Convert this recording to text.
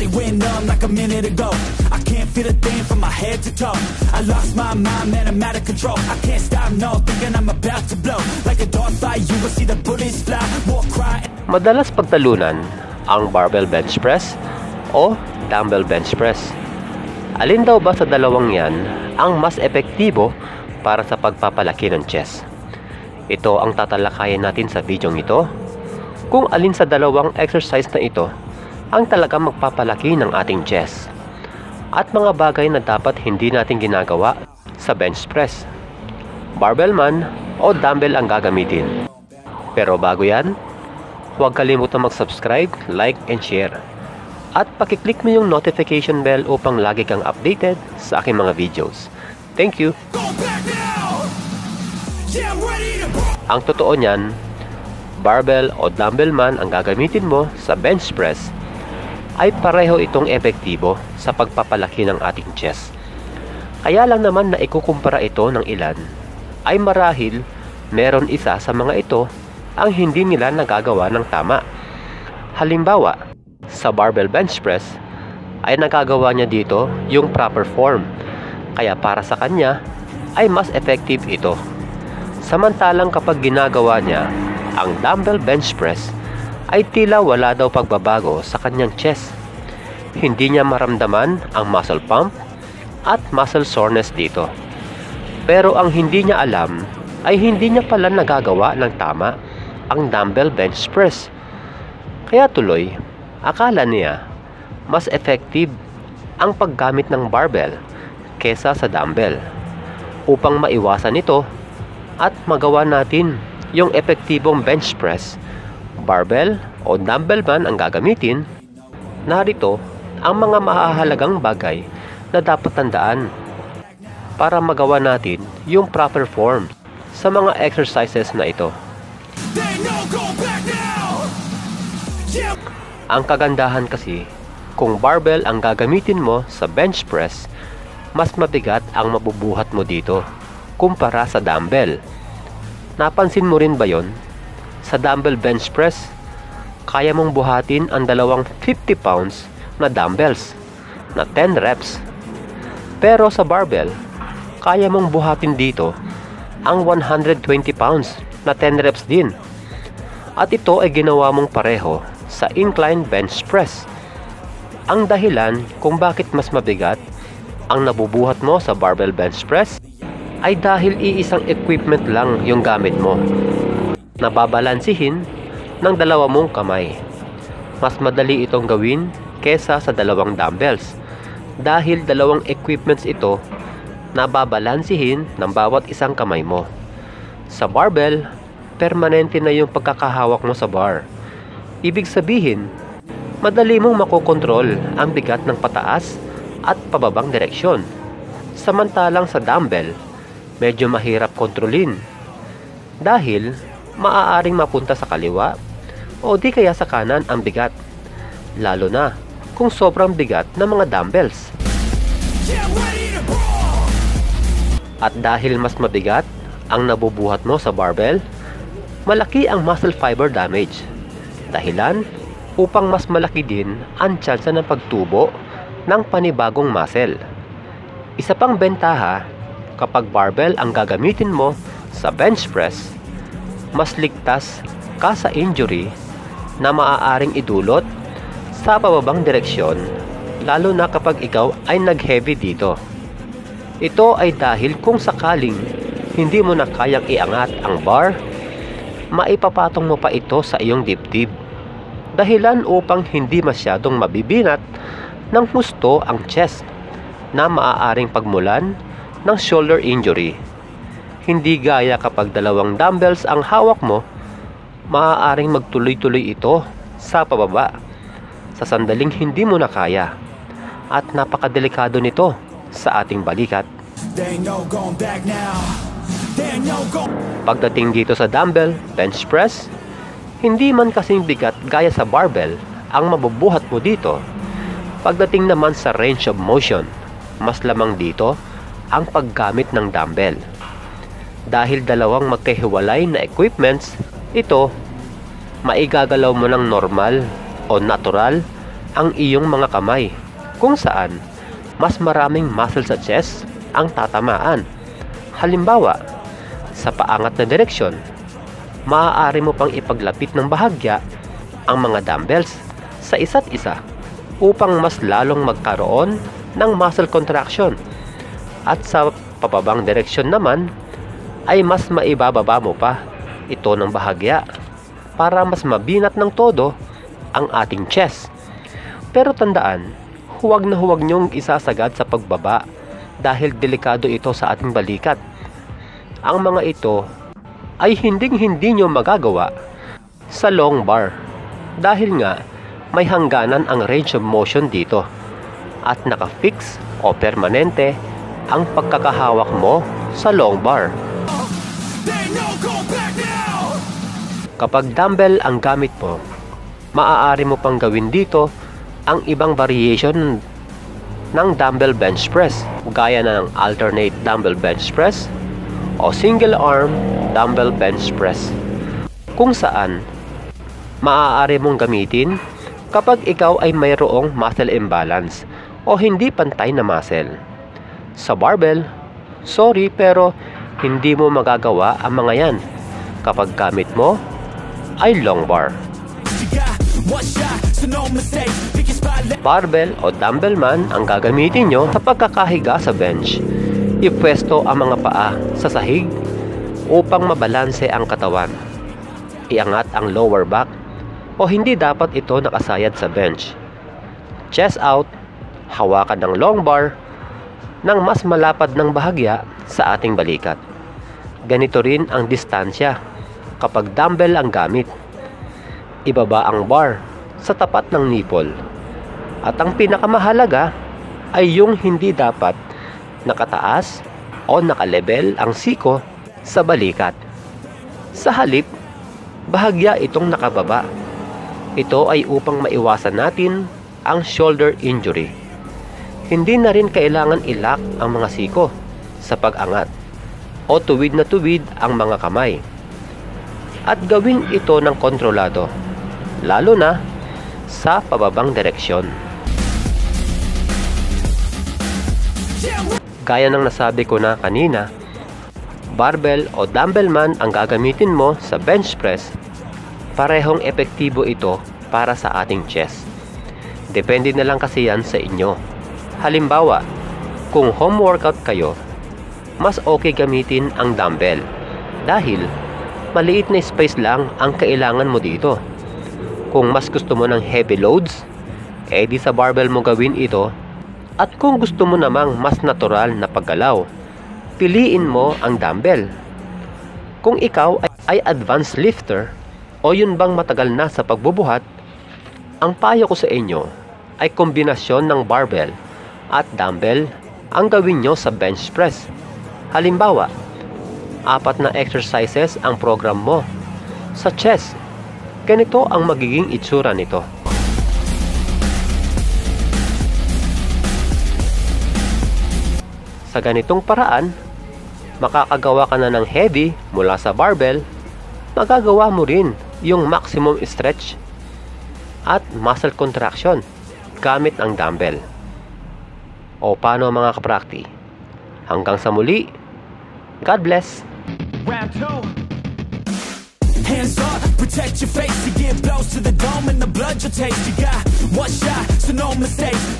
body went numb like a minute ago. I can't feel a thing from my head to toe. I lost my mind, man, I'm out of control. I can't stop, no, thinking I'm about to blow. Like a dog fight, you will see the bullets fly. War cry. Madalas pagtalunan ang barbell bench press o dumbbell bench press. Alin daw ba sa dalawang yan ang mas epektibo para sa pagpapalaki ng chest? Ito ang tatalakayin natin sa videong ito, kung alin sa dalawang exercise na ito ang talagang magpapalaki ng ating chest, at mga bagay na dapat hindi natin ginagawa sa bench press, barbell man o dumbbell ang gagamitin. Pero bago yan, huwag kalimutang mag-subscribe, like, and share, at pakiclick mo yung notification bell upang lagi kang updated sa aking mga videos. Thank you! Ang totoo niyan, barbell o dumbbell man ang gagamitin mo sa bench press, ay pareho itong epektibo sa pagpapalaki ng ating chest. Kaya lang naman na ikukumpara ito ng ilan, ay marahil meron isa sa mga ito ang hindi nila nagagawa ng tama. Halimbawa, sa barbell bench press ay nagagawa niya dito yung proper form, kaya para sa kanya ay mas effective ito. Samantalang kapag ginagawa niya ang dumbbell bench press, ay tila wala daw pagbabago sa kanyang chest. Hindi niya maramdaman ang muscle pump at muscle soreness dito. Pero ang hindi niya alam ay hindi niya pala nagagawa ng tama ang dumbbell bench press. Kaya tuloy, akala niya mas effective ang paggamit ng barbell kesa sa dumbbell. Upang maiwasan ito at magawa natin yung epektibong bench press, barbell o dumbbell man ang gagamitin, narito ang mga mahahalagang bagay na dapat tandaan para magawa natin yung proper form sa mga exercises na ito. Ang kagandahan kasi, kung barbell ang gagamitin mo sa bench press, mas mabigat ang mabubuhat mo dito kumpara sa dumbbell. Napansin mo rin ba yon? Sa dumbbell bench press, kaya mong buhatin ang dalawang 50 pounds na dumbbells na 10 reps. Pero sa barbell, kaya mong buhatin dito ang 120 pounds na 10 reps din. At ito ay ginawa mong pareho sa incline bench press. Ang dahilan kung bakit mas mabigat ang nabubuhat mo sa barbell bench press ay dahil iisang equipment lang yung gamit mo, nababalansihin ng dalawa mong kamay. Mas madali itong gawin kesa sa dalawang dumbbells dahil dalawang equipments ito nababalansihin ng bawat isang kamay mo. Sa barbell, permanente na yung pagkakahawak mo sa bar. Ibig sabihin, madali mong makokontrol ang bigat ng pataas at pababang direksyon. Samantalang sa dumbbell, medyo mahirap kontrolin dahil maaaring mapunta sa kaliwa o di kaya sa kanan ang bigat, lalo na kung sobrang bigat ng mga dumbbells. At dahil mas mabigat ang nabubuhat mo sa barbell, malaki ang muscle fiber damage, dahilan upang mas malaki din ang tsansa ng pagtubo ng panibagong muscle. Isa pang bentaha, kapag barbell ang gagamitin mo sa bench press, mas ligtas ka sa injury na maaaring idulot sa pababang direksyon, lalo na kapag ikaw ay nag-heavy dito. Ito ay dahil kung sakaling hindi mo na kayang iangat ang bar, maipapatong mo pa ito sa iyong dibdib, dahilan upang hindi masyadong mabibinat ng husto ang chest na maaaring pagmulan ng shoulder injury. Hindi gaya kapag dalawang dumbbells ang hawak mo, maaaring magtuloy-tuloy ito sa pababa sa sandaling hindi mo na kaya, at napakadelikado nito sa ating balikat. Pagdating dito sa dumbbell bench press, hindi man kasing bigat gaya sa barbell ang mabubuhat mo dito. Pagdating naman sa range of motion, mas lamang dito ang paggamit ng dumbbell. Dahil dalawang magkahiwalay na equipments, ito maigagalaw mo ng normal o natural ang iyong mga kamay, kung saan mas maraming muscle sa chest ang tatamaan. Halimbawa, sa paangat na direksyon, maaari mo pang ipaglapit ng bahagya ang mga dumbbells sa isa't isa upang mas lalong magkaroon ng muscle contraction. At sa pababang direksyon naman, ay mas maibababa mo pa ito ng bahagya para mas mabinat ng todo ang ating chest. Pero tandaan, huwag na huwag niyong isasagad sa pagbaba dahil delikado ito sa ating balikat. Ang mga ito ay hindi nyo magagawa sa long bar dahil nga may hangganan ang range of motion dito at nakafix o permanente ang pagkakahawak mo sa long bar. Kapag dumbbell ang gamit mo, maaari mo pang gawin dito ang ibang variation ng dumbbell bench press gaya ng alternate dumbbell bench press o single arm dumbbell bench press, kung saan maaari mong gamitin kapag ikaw ay mayroong muscle imbalance o hindi pantay na muscle. Sa barbell, sorry pero hindi mo magagawa ang mga yan kapag gamit mo ay long bar. Barbell o dumbbell man ang gagamitin nyo sa pagkakahiga sa bench. Ipwesto ang mga paa sa sahig upang mabalanse ang katawan. Iangat ang lower back o hindi dapat ito nakasayad sa bench. Chest out, hawakan ng long bar ng mas malapad ng bahagya sa ating balikat. Ganito rin ang distansya kapag dumbbell ang gamit. Ibaba ang bar sa tapat ng nipple. At ang pinakamahalaga ay yung hindi dapat nakataas o nakalebel ang siko sa balikat. Sa halip, bahagya itong nakababa. Ito ay upang maiwasan natin ang shoulder injury. Hindi na rin kailangan ilak ang mga siko sa pag-angat o tuwid na tuwid ang mga kamay. At gawin ito ng kontrolado, lalo na sa pababang direksyon. Gaya ng nasabi ko na kanina, barbell o dumbbell man ang gagamitin mo sa bench press, parehong epektibo ito para sa ating chest. Depende na lang kasi yan sa inyo. Halimbawa, kung home workout kayo, mas okay gamitin ang dumbbell dahil maliit na space lang ang kailangan mo dito. Kung mas gusto mo ng heavy loads, edi sa barbell mo gawin ito. At kung gusto mo namang mas natural na paggalaw, piliin mo ang dumbbell. Kung ikaw ay advanced lifter o yun bang matagal na sa pagbubuhat, ang payo ko sa inyo ay kombinasyon ng barbell at dumbbell ang gawin nyo sa bench press. Halimbawa, 4 na exercises ang program mo. Sa chest, ganito ang magiging itsura nito. Sa ganitong paraan, makakagawa ka na ng heavy mula sa barbell, magagawa mo rin yung maximum stretch at muscle contraction gamit ang dumbbell. O paano mga kaprakti? Hanggang sa muli, God bless! Round 2. Hands up, protect your face. You get blows to the dome and the blood you'll taste. You got one shot, so no mistakes.